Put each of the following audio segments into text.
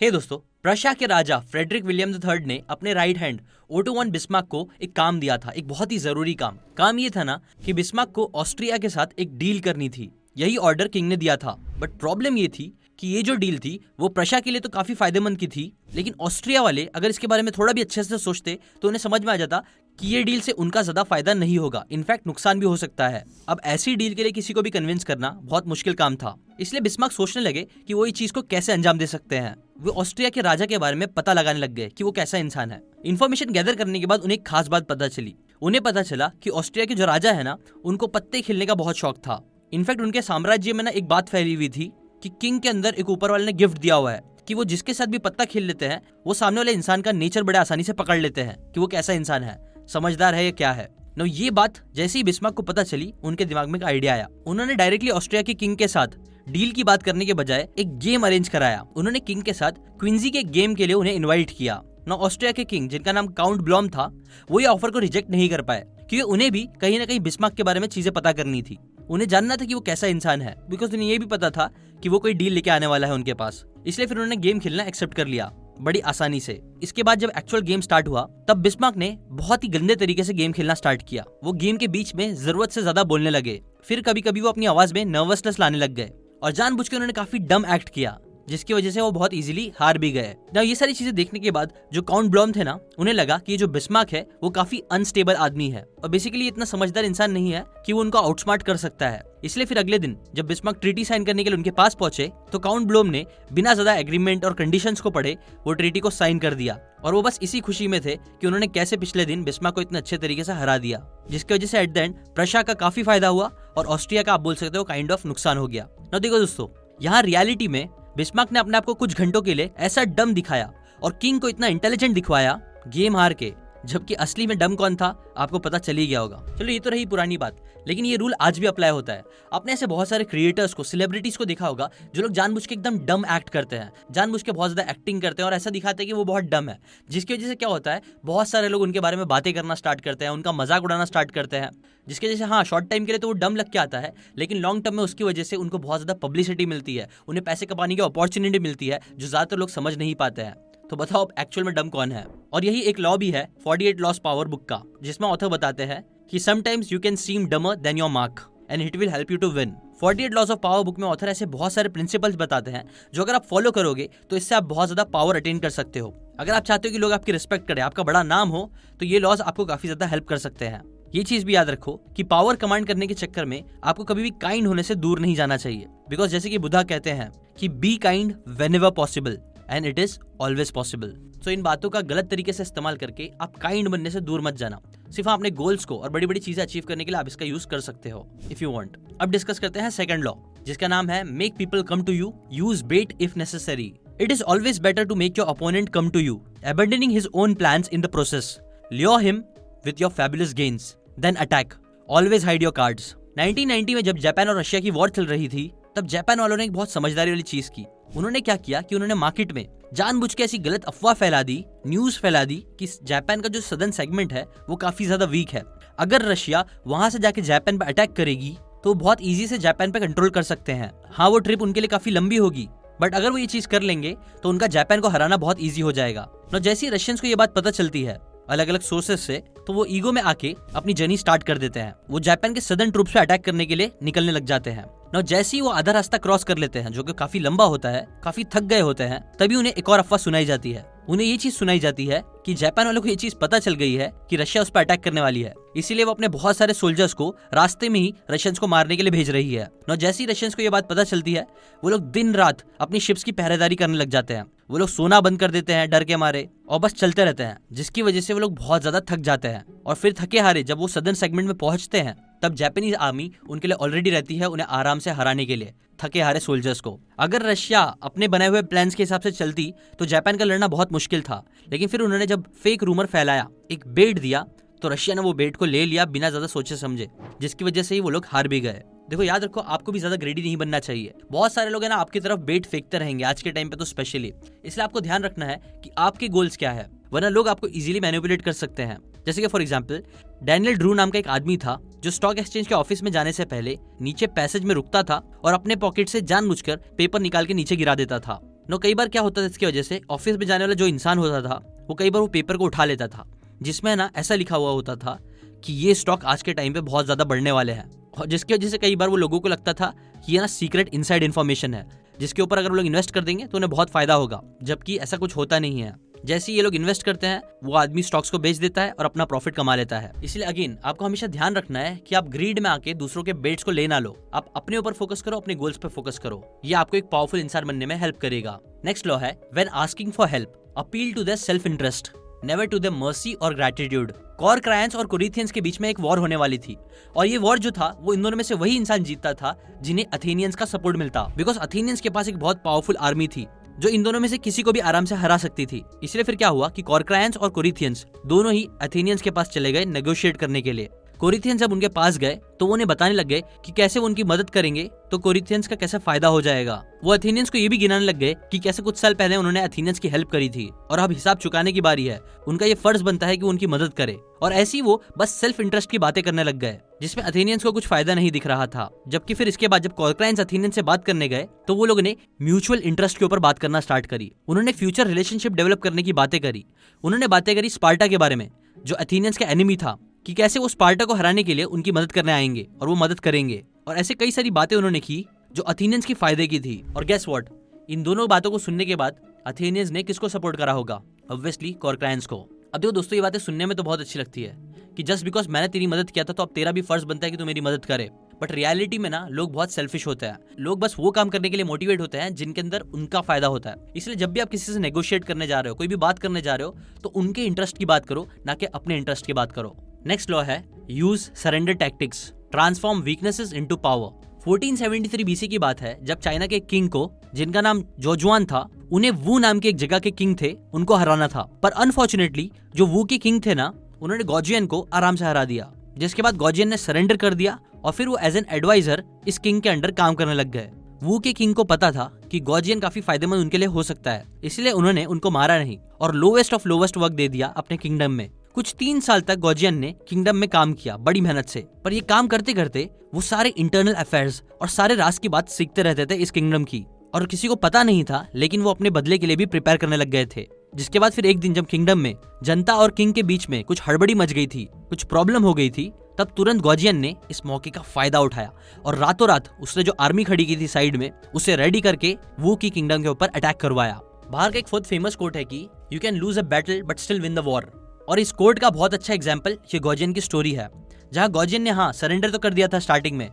हे दोस्तों, प्रशा के राजा Frederick William III ने अपने right hand auto von Bismarck को एक काम दिया था, एक बहुत ही जरूरी काम ये था ना कि बिस्मार्क को ऑस्ट्रिया के साथ एक डील करनी थी। यही ऑर्डर किंग ने दिया था। बट प्रॉब्लम ये थी कि ये जो डील थी वो प्रशा के लिए तो काफी फायदेमंद की थी, लेकिन ऑस्ट्रिया वाले अगर इसके बारे में थोड़ा भी अच्छे से सोचते तो उन्हें समझ में आ जाता कि ये डील से उनका ज्यादा फायदा नहीं होगा, इनफैक्ट नुकसान भी हो सकता है। अब ऐसी डील के लिए किसी को भी कन्विंस करना बहुत मुश्किल काम था, इसलिए बिस्मार्क सोचने लगे कि वो इस चीज को कैसे अंजाम दे सकते हैं। वो ऑस्ट्रिया के राजा के बारे में पता लगाने लग गए कि वो कैसा इंसान है। इन्फॉर्मेशन गैदर करने के बाद उन्हें एक खास बात पता चली। उन्हें पता चला कि ऑस्ट्रिया के जो राजा है ना, उनको पत्ते खेलने का बहुत शौक था। इनफैक्ट उनके साम्राज्य में ना एक बात फैली हुई थी कि किंग के अंदर एक ऊपर वाले ने गिफ्ट दिया हुआ है कि वो जिसके साथ भी पत्ता खेल लेते हैं वो सामने वाले इंसान का नेचर बड़े आसानी से पकड़ लेते हैं कि वो कैसा इंसान है, समझदार है या क्या है। नो ये बात जैसे ही बिस्मार्क को पता चली, उनके दिमाग में एक आइडिया आया। उन्होंने डायरेक्टली ऑस्ट्रिया के किंग के साथ डील की बात करने के बजाय एक गेम अरेंज कराया। उन्होंने किंग के साथ क्विंजी के गेम के लिए उन्हें इन्वाइट किया। ना ऑस्ट्रिया के किंग, जिनका नाम काउंट ब्लॉम था, वो ये ऑफर को रिजेक्ट नहीं कर पाए क्योंकि उन्हें भी कहीं ना कहीं बिस्मार्क के बारे में चीजें पता करनी थी। उन्हें जानना था कि वो कैसा इंसान है, बिकॉज उन्हें ये भी पता था कि वो कोई डील लेके आने वाला है उनके पास। इसलिए फिर उन्होंने गेम खेलना एक्सेप्ट कर लिया बड़ी आसानी से। इसके बाद जब एक्चुअल गेम स्टार्ट हुआ तब बिस्मार्क ने बहुत ही गंदे तरीके से गेम खेलना स्टार्ट किया। वो गेम के बीच में जरूरत से ज्यादा बोलने लगे, फिर कभी कभी वो अपनी आवाज में नर्वसनेस लाने लग गए और जानबूझ के उन्होंने काफी डम एक्ट किया, जिसकी वजह से वो बहुत इजीली हार भी गए। ना ये सारी चीजें देखने के बाद जो काउंट ब्लॉम थे ना, उन्हें लगा कि ये जो बिस्मार्क है वो काफी अनस्टेबल आदमी है और बेसिकली इतना समझदार इंसान नहीं है कि वो उनको आउटस्मार्ट कर सकता है। इसलिए फिर अगले दिन जब बिस्मार्क ट्रीटी साइन करने के लिए उनके पास पहुंचे तो काउंट ब्लॉम ने बिना ज्यादा एग्रीमेंट और कंडीशंस को पढ़े वो ट्रीटी को साइन कर दिया। और वो बस इसी खुशी में थे कि उन्होंने कैसे पिछले दिन बिस्मार्क को इतने अच्छे तरीके से हरा दिया, जिसकी वजह से एट द एंड प्रशा का काफी फायदा हुआ और ऑस्ट्रिया का आप बोल सकते हो काइंड ऑफ नुकसान हो गया। ना देखो दोस्तों, यहाँ रियलिटी में बिस्मार्क ने अपने आप को कुछ घंटों के लिए ऐसा डम दिखाया और किंग को इतना इंटेलिजेंट दिखवाया गेम हार के, जबकि असली में डम कौन था आपको पता चल ही गया होगा। चलो ये तो रही पुरानी बात, लेकिन ये रूल आज भी अप्लाई होता है। आपने ऐसे बहुत सारे क्रिएटर्स को, सेलिब्रिटीज को देखा होगा जो लोग जानबूझ के एकदम डम एक्ट करते हैं, जानबूझ के बहुत ज्यादा एक्टिंग करते हैं और ऐसा दिखाते हैं कि वो बहुत डम है, जिसकी वजह से क्या होता है बहुत सारे लोग उनके बारे में बातें करना स्टार्ट करते हैं, उनका मजाक उड़ाना स्टार्ट करते हैं, जिसकी वजह से हाँ शॉर्ट टाइम के लिए तो वो डम लग के आता है, लेकिन लॉन्ग टर्म में उसकी वजह से उनको बहुत ज्यादा पब्लिसिटी मिलती है, उन्हें पैसे कमाने की अपॉर्चुनिटी मिलती है जो ज्यादातर लोग समझ नहीं पाते हैं। तो बताओ अब एक्चुअल में डम कौन है? और यही एक लॉ भी है 48 लॉस पावर बुक का, जिसमें ऑथर बताते हैं कि sometimes you can seem dumber than your mark and it will help you to win. 48 laws of power book में ऑथर ऐसे बहुत सारे प्रिंसिपल्स बताते हैं जो अगर आप फॉलो करोगे तो इससे आप बहुत ज्यादा पावर अटेन कर सकते हो। अगर आप चाहते हो कि लोग आपकी रिस्पेक्ट करें, आपका बड़ा नाम हो, तो ये लॉज आपको काफी ज्यादा हेल्प कर सकते हैं। ये चीज भी याद रखो कि पावर कमांड करने के चक्कर में आपको कभी भी काइंड होने से दूर नहीं जाना चाहिए, बिकॉज जैसे कि बुद्धा कहते हैं कि be kind whenever possible and it is always possible. So इन बातों का गलत तरीके से इस्तेमाल करके आप काइंड बनने से दूर मत जाना। सिर्फ अपने गोल्स को और बड़ी बड़ी चीजें अचीव करने के लिए आप इसका यूज कर सकते हो इफ यू वांट। अब डिस्कस करते हैं सेकंड लॉ, जिसका नाम है make people come to you, use bait if necessary. It is always better to make your opponent come to you, abandoning his own plans in the process. Lure him with your fabulous gains, then attack. Always hide your cards. 1990 में जब Japan और Russia की war चल रही थी, तब Japan वालों ने एक बहुत समझदारी वाली चीज की। उन्होंने क्या किया कि उन्होंने मार्केट में जानबूझ के ऐसी गलत अफवाह फैला दी, न्यूज फैला दी कि जापान का जो सदर्न सेगमेंट है वो काफी ज्यादा वीक है। अगर रशिया वहां से जाके जापान पे अटैक करेगी तो बहुत इजी से जापान पे कंट्रोल कर सकते हैं। हाँ, वो ट्रिप उनके लिए काफी लंबी होगी, बट अगर वो ये चीज कर लेंगे तो उनका जापान को हराना बहुत इजी हो जाएगा। ना जैसे ही रशियंस को ये बात पता चलती है अलग अलग सोर्सेस से, तो वो ईगो में आके अपनी जर्नी स्टार्ट कर देते हैं। वो जापान के सदर्न ट्रूप्स पे अटैक करने के लिए निकलने लग जाते हैं। ना जैसे ही वो आधा रास्ता क्रॉस कर लेते हैं, जो कि काफी लंबा होता है, काफी थक गए होते हैं, तभी उन्हें एक और अफवाह सुनाई जाती है। उन्हें ये चीज सुनाई जाती है कि जापान वालों को ये चीज पता चल गई है कि रशिया उस पर अटैक करने वाली है, इसीलिए वो अपने बहुत सारे सोल्जर्स को रास्ते में ही रशियंस को मारने के लिए भेज रही है। ना जैसे ही रशियंस को ये बात पता चलती है, वो लोग दिन रात अपनी शिप्स की पहरेदारी करने लग जाते हैं। वो लोग सोना बंद कर देते हैं डर के मारे और बस चलते रहते हैं, जिसकी वजह से वो लोग बहुत ज्यादा थक जाते हैं। और फिर थके हारे जब वो सदर्न सेगमेंट में पहुंचते हैं, तब जापानीज आर्मी उनके लिए ऑलरेडी रहती है उन्हें आराम से हराने के लिए, थके हारे सोल्जर्स को। अगर रशिया अपने बनाए हुए प्लान्स के हिसाब से चलती तो जापान का लड़ना बहुत मुश्किल था, लेकिन फिर उन्होंने जब फेक रूमर फैलाया, एक बेट दिया, तो रशिया ने वो बेट को ले लिया बिना ज्यादा सोचे समझे, जिसकी वजह से ही वो लोग हार भी गए। देखो याद रखो, आपको भी ज्यादा ग्रेडी नहीं बनना चाहिए। बहुत सारे लोग है ना आपकी तरफ बेट फेंकते रहेंगे आज के टाइम पे तो स्पेशली, इसलिए आपको ध्यान रखना है कि आपके गोल्स क्या है, वरना लोग आपको इजीली मैनिपुलेट कर सकते हैं। जैसे कि फॉर एग्जांपल डैनियल ड्रू नाम का एक आदमी था जो स्टॉक एक्सचेंज के ऑफिस में जाने से पहले नीचे पैसेज में रुकता था और अपने पॉकेट से जानबूझकर पेपर निकाल के नीचे गिरा देता था। नो कई बार क्या होता था इसकी वजह से, ऑफिस में जाने वाला जो इंसान होता था वो कई बार वो पेपर को उठा लेता था जिसमें ना ऐसा लिखा हुआ होता था कि ये स्टॉक आज के टाइम पे बहुत ज्यादा बढ़ने वाले हैं, और जिसकी वजह से कई बार वो लोगों को लगता था कि ये ना सीक्रेट इनसाइड इन्फॉर्मेशन है जिसके ऊपर अगर वो लोग इन्वेस्ट कर देंगे तो उन्हें बहुत फायदा होगा, जबकि ऐसा कुछ होता नहीं है। जैसे ये लोग इन्वेस्ट करते हैं वो आदमी स्टॉक्स को बेच देता है और अपना प्रॉफिट कमा लेता है। इसलिए अगेन आपको हमेशा ध्यान रखना है कि आप ग्रीड में आके दूसरों के बेट्स को ले ना लो, आप अपने ऊपर फोकस करो, अपने गोल्स पे फोकस करो। ये आपको एक पावरफुल इंसान बनने में हेल्प करेगा। नेक्स्ट लॉ है when asking for help appeal to their self interest, never to their mercy और ग्रैटिट्यूड। कॉरक्रायंस और कोरिंथियंस के बीच में एक वॉर होने वाली थी, और ये वॉर जो था वो इन दोनों में से वही इंसान जीतता था जिन्हें अथेनियंस का सपोर्ट मिलता, बिकॉज अथेनियंस के पास एक बहुत पावरफुल आर्मी थी जो इन दोनों में से किसी को भी आराम से हरा सकती थी। इसलिए फिर क्या हुआ कि कॉरक्रायंस और कोरिंथियंस दोनों ही अथेनियंस के पास चले गए नेगोशिएट करने के लिए। कोरिंथियंस जब उनके पास गए तो वो उन्हें बताने लग गए कि कैसे वो उनकी मदद करेंगे तो कोरिंथियंस का कैसे फायदा हो जाएगा। वो अथेनियंस को ये भी गिनाने लग गए कि कैसे कुछ साल पहले उन्होंने अथेनियंस की हेल्प करी थी और अब हिसाब चुकाने की बारी है, उनका ये फर्ज बनता है कि वो उनकी मदद करे। और ऐसी वो बस सेल्फ इंटरेस्ट की बातें करने लग गए जिसमें अथेनियंस को कुछ फायदा नहीं दिख रहा था। जबकि फिर इसके बाद जब कॉरक्रायंस अथेनियंस से बात करने गए तो वो लोगों ने म्यूचुअल इंटरेस्ट के ऊपर बात करना स्टार्ट करी। उन्होंने फ्यूचर रिलेशनशिप डेवलप करने की बातें करी। उन्होंने बातें करी स्पार्टा के बारे में जो अथेनियंस का एनिमी था, कि कैसे वो स्पार्टा को हराने के लिए उनकी मदद करने आएंगे और वो मदद करेंगे। और ऐसे कई सारी बातें उन्होंने की जो अथेनियंस की फायदे की थी। और गेस व्हाट, इन दोनों बातों को सुनने के बाद अथेनियंस ने किसको सपोर्ट करा होगा? ऑब्वियसली कॉरक्रायंस को। अब देखो दोस्तों, ये बातें सुनने में तो बहुत अच्छी लगती है कि जस्ट बिकॉज मैंने तेरी मदद किया था तो अब तेरा भी फर्ज बनता है कि तू मेरी मदद करे। बट रियलिटी में ना लोग बहुत सेल्फिश होते हैं। लोग बस वो काम करने के लिए मोटिवेट होते हैं जिनके अंदर उनका फायदा होता है। इसलिए जब भी आप किसी से नेगोशिएट करने जा रहे हो, कोई भी बात करने जा रहे हो, तो उनके इंटरेस्ट की बात करो, ना कि अपने इंटरेस्ट की बात करो। नेक्स्ट लॉ है use surrender tactics, transform weaknesses into power. 1473 BC की बात है जब चाइना के किंग को, जिनका नाम जोजुआन था, उन्हें वू नाम के एक जगह के किंग थे, उनको हराना था। पर अनफॉर्चुनेटली जो वू के किंग थे ना, उन्होंने गॉजियन को आराम से हरा दिया, जिसके बाद गॉजियन ने सरेंडर कर दिया और फिर वो एज एन एडवाइजर इस किंग के अंडर काम करने लग गए। वू के किंग को पता था कि गॉजियन काफी फायदेमंद उनके लिए हो सकता है, इसलिए उन्होंने उनको मारा नहीं और लोवेस्ट ऑफ लोवेस्ट वर्क दे दिया अपने किंगडम में। कुछ 3 साल तक गॉजियन ने किंगडम में काम किया बड़ी मेहनत से, पर ये काम करते करते वो सारे इंटरनल अफेयर्स और सारे राज की बात सीखते रहते थे इस किंगडम की, और किसी को पता नहीं था, लेकिन वो अपने बदले के लिए भी प्रिपेयर करने लग गए थे। जिसके बाद फिर एक दिन जब किंगडम में जनता और किंग के बीच में कुछ हड़बड़ी मच गई थी, कुछ प्रॉब्लम हो गई थी, तब तुरंत गॉजियन ने इस मौके का फायदा उठाया और रातों रात उसने जो आर्मी खड़ी की थी साइड में, उसे रेडी करके वू की किंगडम के ऊपर अटैक करवाया। बाहर का एक बहुत फेमस कोट है कि you can lose a battle but still win the war, और इस कोट का बहुत अच्छा एग्जाम्पल ये गॉजियन की स्टोरी है, जहां गॉजियन ने सरेंडर तो कर दिया था स्टार्टिंग में,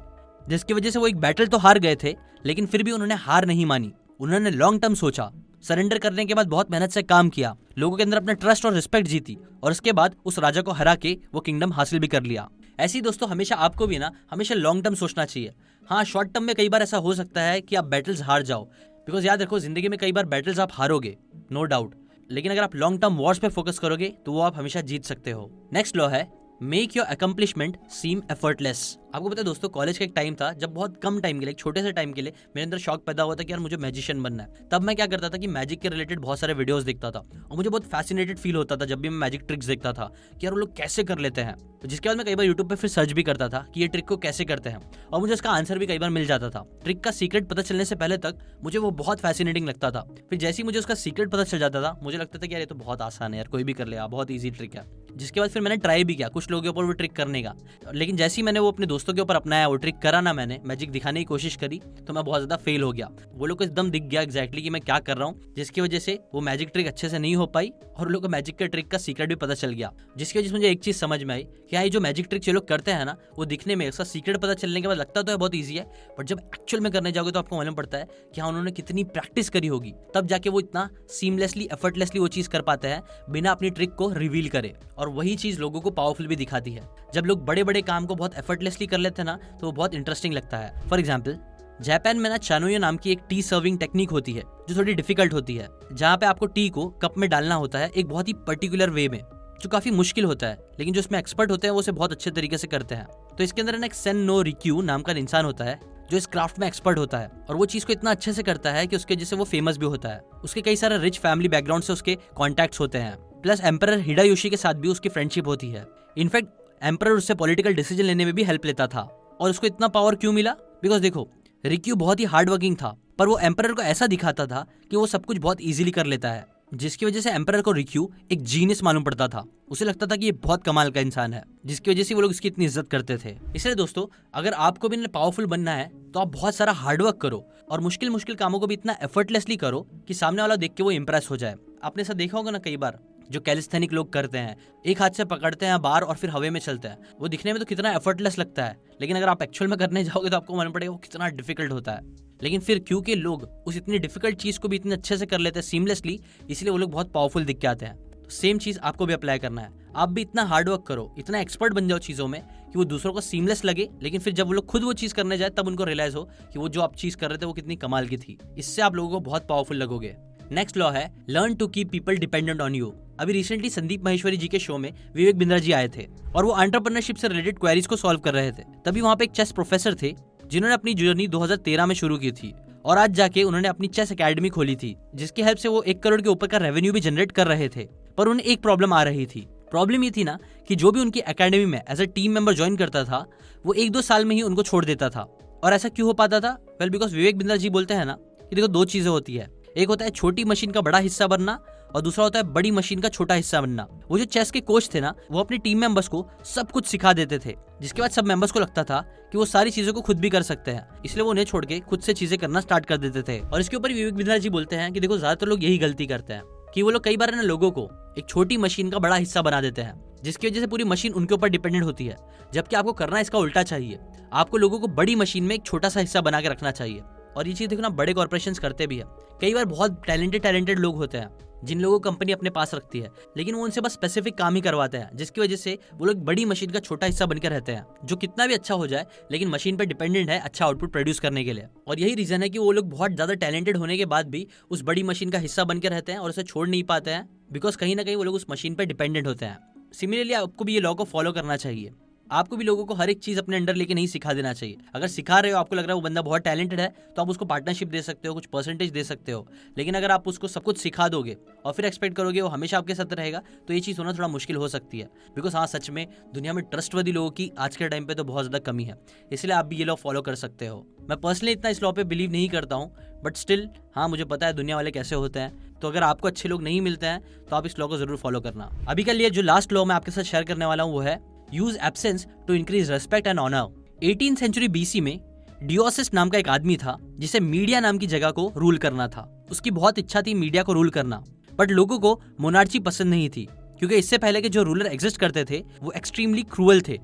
जिसकी वजह से वो एक बैटल तो हार गए थे, लेकिन फिर भी उन्होंने हार नहीं मानी। उन्होंने लॉन्ग टर्म सोचा, सरेंडर करने के बाद बहुत मेहनत से काम किया, लोगों के अंदर अपना ट्रस्ट और रिस्पेक्ट जीती, और उसके बाद उस राजा को हरा के वो किंगडम हासिल भी कर लिया। ऐसे ही दोस्तों हमेशा आपको भी ना हमेशा लॉन्ग टर्म सोचना चाहिए। हाँ, शॉर्ट टर्म में कई बार ऐसा हो सकता है कि आप बैटल्स हार जाओ, बिकॉज याद रखो जिंदगी में कई बार बैटल्स आप हारोगे, नो डाउट, लेकिन अगर आप लॉन्ग टर्म वॉर्स पे फोकस करोगे तो वो आप हमेशा जीत सकते हो। नेक्स्ट लॉ है make your accomplishment seem effortless. आपको पता है दोस्तों, कॉलेज का एक टाइम था जब बहुत कम टाइम के लिए, एक छोटे से टाइम के लिए मेरे अंदर शौक पैदा हुआ था कि यार मुझे मैजिशियन बनना है। तब मैं क्या करता था कि मैजिक के रिलेटेड बहुत सारे वीडियोस देखता था और मुझे बहुत फैसिनेटेड फील होता था जब भी मैं मैजिक ट्रिक्स देखता था कि यार वो लोग कैसे कर लेते हैं। जिसके बाद मैं कई बार यूट्यूब पे फिर सर्च भी करता था कि ये ट्रिक को कैसे करते हैं, और मुझे उसका आंसर भी कई बार मिल जाता था। ट्रिक का सीक्रेट पता चलने से पहले तक मुझे वो बहुत फैसिनेटिंग लगता था, फिर जैसे ही मुझे उसका सीक्रेट पता चल जाता था मुझे लगता था कि यार ये तो बहुत आसान है, यार कोई भी कर ले, बहुत ईजी ट्रिक है। जिसके बाद फिर मैंने ट्राई भी किया कुछ लोगों के ऊपर वो ट्रिक करने का, लेकिन जैसे ही मैंने वो अपने दोस्तों के ऊपर अपनाया, वो ट्रिक करा ना, मैंने मैजिक दिखाने की कोशिश करी, तो मैं बहुत ज्यादा फेल हो गया। वो लोग को एकदम दिख गया एग्जैक्टली कि मैं क्या कर रहा हूँ, जिसकी वजह से वो मैजिक ट्रिक अच्छे से नहीं हो पाई और लोग को मैजिक के ट्रिक का सीक्रेट भी पता चल गया। जिसकी वजह से मुझे एक चीज समझ में आई कि ये जो मैजिक ट्रिक ये लोग करते हैं ना, वो दिखने में उसका सीक्रेट पता चलने के बाद लगता तो है बहुत ईजी है, बट जब एक्चुअल में करने जाओगे तो आपको मालूम पड़ता है कि हाँ उन्होंने कितनी प्रैक्टिस करी होगी, तब जाके वो इतना सीमलेसली एफर्टलेसली वो चीज कर पाते हैं बिना अपनी ट्रिक को रिवील करे। और वही चीज लोगों को पावरफुल भी दिखाती है। जब लोग बड़े बड़े काम को बहुत एफर्टलेसली कर लेते हैं ना, तो वो बहुत इंटरेस्टिंग लगता है। फॉर एग्जाम्पल, जापान में ना चानोयो नाम की एक टी सर्विंग टेक्निक होती है जो थोड़ी डिफिकल्ट होती है, जहाँ पे आपको टी को कप में डालना होता है एक बहुत ही पर्टिकुलर वे में, जो काफी मुश्किल होता है, लेकिन जो इसमें एक्सपर्ट होते हैं वो उसे बहुत अच्छे तरीके से करते हैं। तो इसके अंदर एक सेन नो रिक्यू नाम का इंसान होता है जो इस क्राफ्ट में एक्सपर्ट होता है, और वो चीज को इतना अच्छे से करता है कि उसके जैसे वो फेमस भी होता है। उसके कई सारे रिच फैमिली बैकग्राउंड से उसके कॉन्टैक्ट्स होते हैं, प्लस एम्परर हिडेयोशी के साथ भी उसकी फ्रेंडशिप होती है। इनफैक्ट एम्परर उससे पॉलिटिकल डिसीजन लेने में भी हेल्प लेता था। और उसको इतना पावर क्यों मिला? बिकॉज देखो, रिक्यू बहुत ही हार्ड वर्किंग था, पर वो एम्परर को ऐसा दिखाता था कि वो सब कुछ बहुत इजीली कर लेता है, जिसकी वजह से एम्परर को रिक्यू एक जीनियस मालूम पड़ता था। उसे लगता था कि ये बहुत कमाल का इंसान है, जिसकी वजह से वो लोग इसकी इतनी इज्जत करते थे। इसलिए दोस्तों, अगर आपको भी पावरफुल बनना है तो आप बहुत सारा हार्डवर्क करो और मुश्किल मुश्किल कामों को भी इतना एफर्टलेसली करो कि सामने वाला देख के वो इंप्रेस हो जाए। आपने ऐसा देखा होगा ना कई बार, जो कैलिस्थेनिक लोग करते हैं, एक हाथ से पकड़ते हैं बार और फिर हवा में चलते हैं। वो दिखने में तो कितना एफर्टलेस लगता है, लेकिन अगर आप एक्चुअल में करने जाओगे तो आपको मालूम पड़ेगा वो कितना डिफिकल्ट होता है। लेकिन फिर क्योंकि लोग उस इतनी डिफिकल्ट चीज को भी इतने अच्छे से कर लेते हैं सीमलेसली, इसलिए वो लोग बहुत पावरफुल दिख के आते हैं। तो सेम चीज आपको भी अप्लाई करना है। आप भी इतना हार्डवर्क करो, इतना एक्सपर्ट बन जाओ चीजों में कि वो दूसरों को सीमलेस लगे, लेकिन फिर जब वो लोग खुद वो चीज करने जाए तब उनको रियलाइज हो कि वो जो आप चीज कर रहे थे वो कितनी कमाल की थी। इससे आप लोगों को बहुत पावरफुल लगोगे। नेक्स्ट लॉ है learn to keep people dependent on you. अभी रिसेंटली संदीप माहेश्वरी जी के शो में विवेक बिंद्रा जी आए थे और वो एंटरप्रेन्योरशिप से रिलेटेड क्वेरीज को सॉल्व कर रहे थे। तभी वहाँ पे एक चेस प्रोफेसर थे जिन्होंने अपनी जर्नी 2013 में शुरू की थी और आज जाके उन्होंने अपनी चेस एकेडमी खोली थी, जिसकी हेल्प से वो 1 करोड़ के ऊपर का रेवेन्यू भी जनरेट कर रहे थे। पर उन्हें एक प्रॉब्लम आ रही थी। प्रॉब्लम ये थी ना कि जो भी उनकी एकेडमी में as a team member join करता था वो 1-2 साल में ही उनको छोड़ देता था। और ऐसा क्यों हो पाता था? वेल, बिकॉज विवेक बिंद्रा जी बोलते हैं ना कि देखो, 2 चीजें होती है। एक होता है छोटी मशीन का बड़ा हिस्सा बनना और दूसरा होता है बड़ी मशीन का छोटा हिस्सा बनना। वो जो चेस के कोच थे ना, वो अपनी टीम मेंबर्स को सब कुछ सिखा देते थे, जिसके बाद सब मेंबर्स को लगता था कि वो सारी चीजों को खुद भी कर सकते हैं, इसलिए वो उन्हें छोड़ के खुद से चीजें करना स्टार्ट कर देते थे। और इसके ऊपर विवेक बिंद्रा जी बोलते हैं कि देखो, ज्यादातर लोग यही गलती करते हैं कि वो लोग कई बार ना लोगों को एक छोटी मशीन का बड़ा हिस्सा बना देते हैं, जिसकी वजह से पूरी मशीन उनके ऊपर डिपेंडेंट होती है। जबकि आपको करना इसका उल्टा चाहिए। आपको लोगों को बड़ी मशीन में एक छोटा सा हिस्सा बना के रखना चाहिए। और ये चीज देखो ना, बड़े कॉर्पोरेशंस करते भी है। कई बार बहुत टैलेंटेड लोग होते हैं जिन लोगों को कंपनी अपने पास रखती है, लेकिन वो उनसे बस स्पेसिफिक काम ही करवाते हैं, जिसकी वजह से वो लोग बड़ी मशीन का छोटा हिस्सा बनकर रहते हैं, जो कितना भी अच्छा हो जाए लेकिन मशीन पर डिपेंडेंट है अच्छा आउटपुट प्रोड्यूस करने के लिए। और यही रीजन है कि वो लोग बहुत ज्यादा टैलेंटेड होने के बाद भी उस बड़ी मशीन का हिस्सा बनकर रहते हैं और उसे छोड़ नहीं पाते हैं, बिकॉज कहीं ना कहीं वो लोग उस मशीन पर डिपेंडेंट होते हैं। सिमिलरली आपको भी ये लॉ को फॉलो करना चाहिए। आपको भी लोगों को हर एक चीज अपने अंडर लेके नहीं सिखा देना चाहिए। अगर सिखा रहे हो, आपको लग रहा है वो बंदा बहुत टैलेंटेड है, तो आप उसको पार्टनरशिप दे सकते हो, कुछ परसेंटेज दे सकते हो। लेकिन अगर आप उसको सब कुछ सिखा दोगे और फिर एक्सपेक्ट करोगे वो हमेशा आपके साथ रहेगा, तो ये चीज़ होना थोड़ा मुश्किल हो सकती है। बिकॉज हाँ, सच में दुनिया में ट्रस्टवर्दी लोगों की आज के टाइम पे तो बहुत ज़्यादा कमी है, इसलिए आप भी ये लॉ फॉलो कर सकते हो। मैं पर्सनली इतना इस लॉ पे बिलीव नहीं करता हूँ, बट स्टिल हाँ, मुझे पता है दुनिया वाले कैसे होते हैं। तो अगर आपको अच्छे लोग नहीं मिलते हैं तो आप इस लॉ को जरूर फॉलो करना। अभी के लिए जो लास्ट लॉ मैं आपके साथ शेयर करने वाला हूँ वो है use absence to increase respect and honour. 18th century BC में डियोसिस नाम का एक आदमी था जिसे मीडिया नाम की जगह को रूल करना था। उसकी बहुत इच्छा थी मीडिया को रूल करना, बट लोगों को मोनार्ची पसंद नहीं थी, क्योंकि इससे पहले के जो रूलर एग्जिस्ट करते थे वो एक्सट्रीमली क्रूअल थे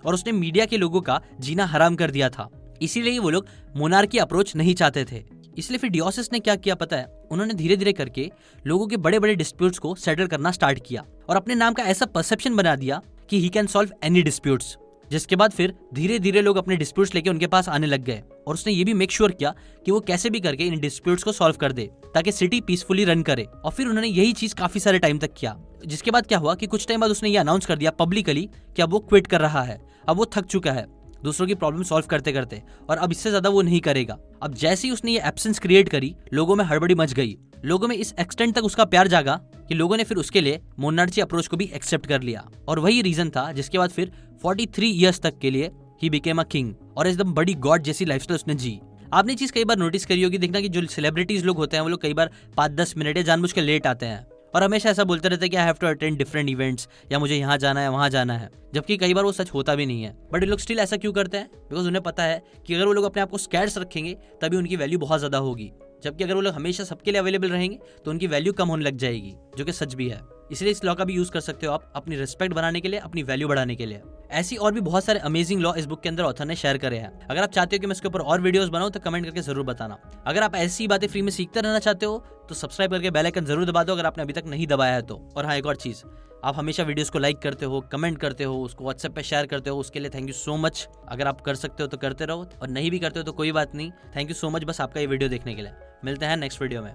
और उसने मीडिया के लोगों का जीना हराम कर दिया था। इसीलिए वो लोग मोनार्की अप्रोच नहीं चाहते थे। इसलिए फिर डियोसिस ने क्या किया पता है? उन्होंने धीरे धीरे करके लोगों के बड़े बड़े डिस्प्यूट्स को सेटल करना स्टार्ट किया और अपने नाम का ऐसा परसेप्शन बना दिया कि he can solve any disputes. जिसके बाद फिर धीरे धीरे लोग अपने डिस्प्यूट्स लेके उनके पास आने लग गए और उसने ये भी मेक श्योर किया कि वो कैसे भी करके इन डिस्प्यूट्स को सॉल्व कर दे ताकि सिटी पीसफुली रन करे। और फिर उन्होंने यही चीज काफी सारे टाइम तक किया, जिसके बाद क्या हुआ कि कुछ टाइम बाद उसने ये अनाउंस कर दिया पब्लिकली कि अब वो क्विट कर रहा है, अब वो थक चुका है दूसरों की प्रॉब्लम सॉल्व करते करते, और अब इससे ज्यादा वो नहीं करेगा। अब जैसे ही उसने ये एब्सेंस क्रिएट करी, लोगों में हड़बड़ी मच गई। लोगों में इस एक्सटेंट तक उसका प्यार जागा कि लोगों ने फिर उसके लिए मोनार्ची अप्रोच को भी एक्सेप्ट कर लिया। और वही रीजन था जिसके बाद फिर 43 इयर्स तक के लिए ही बिकेम अ किंग और एकदम बड़ी गॉड जैसी लाइफस्टाइल उसने जी। आपने चीज कई बार नोटिस करी होगी, देखना कि जो सेलिब्रिटीज लोग होते हैं वो लोग कई बार 5-10 मिनट या जानबूझ के लेट आते हैं और हमेशा ऐसा बोलते रहते हैं कि I have to attend different events, या मुझे यहाँ जाना है वहाँ जाना है, जबकि कई बार वो सच होता भी नहीं है। बट ये लोग स्टिल ऐसा क्यों करते हैं? बिकॉज उन्हें पता है कि अगर वो लोग अपने आप को स्कैर्स रखेंगे तभी उनकी वैल्यू बहुत ज्यादा होगी, जबकि अगर वो लोग हमेशा सबके लिए अवेलेबल रहेंगे तो उनकी वैल्यू कम होने लग जाएगी, जो कि सच भी है। इसलिए इस लॉ का भी यूज कर सकते हो आप अपनी रिस्पेक्ट बनाने के लिए, अपनी वैल्यू बढ़ाने के लिए। ऐसी और भी बहुत सारे अमेजिंग लॉ इस बुक के अंदर ऑथर ने शेयर करे हैं। अगर आप चाहते हो कि मैं इसके ऊपर और वीडियोस बनाऊं तो कमेंट करके जरूर बताना। अगर आप ऐसी बातें फ्री में सीखते रहना चाहते हो तो सब्सक्राइब करके बेल आइकन जरूर दबा दो अगर आपने अभी तक नहीं दबाया है तो। और हाँ, एक और चीज, आप हमेशा वीडियोस को लाइक करते हो, कमेंट करते हो, उसको व्हाट्सएप पे शेयर करते हो, उसके लिए थैंक यू सो मच। अगर आप कर सकते हो तो करते रहो और नहीं भी करते हो तो कोई बात नहीं। थैंक यू सो मच बस आपका ये वीडियो देखने के लिए। मिलते हैं नेक्स्ट वीडियो में।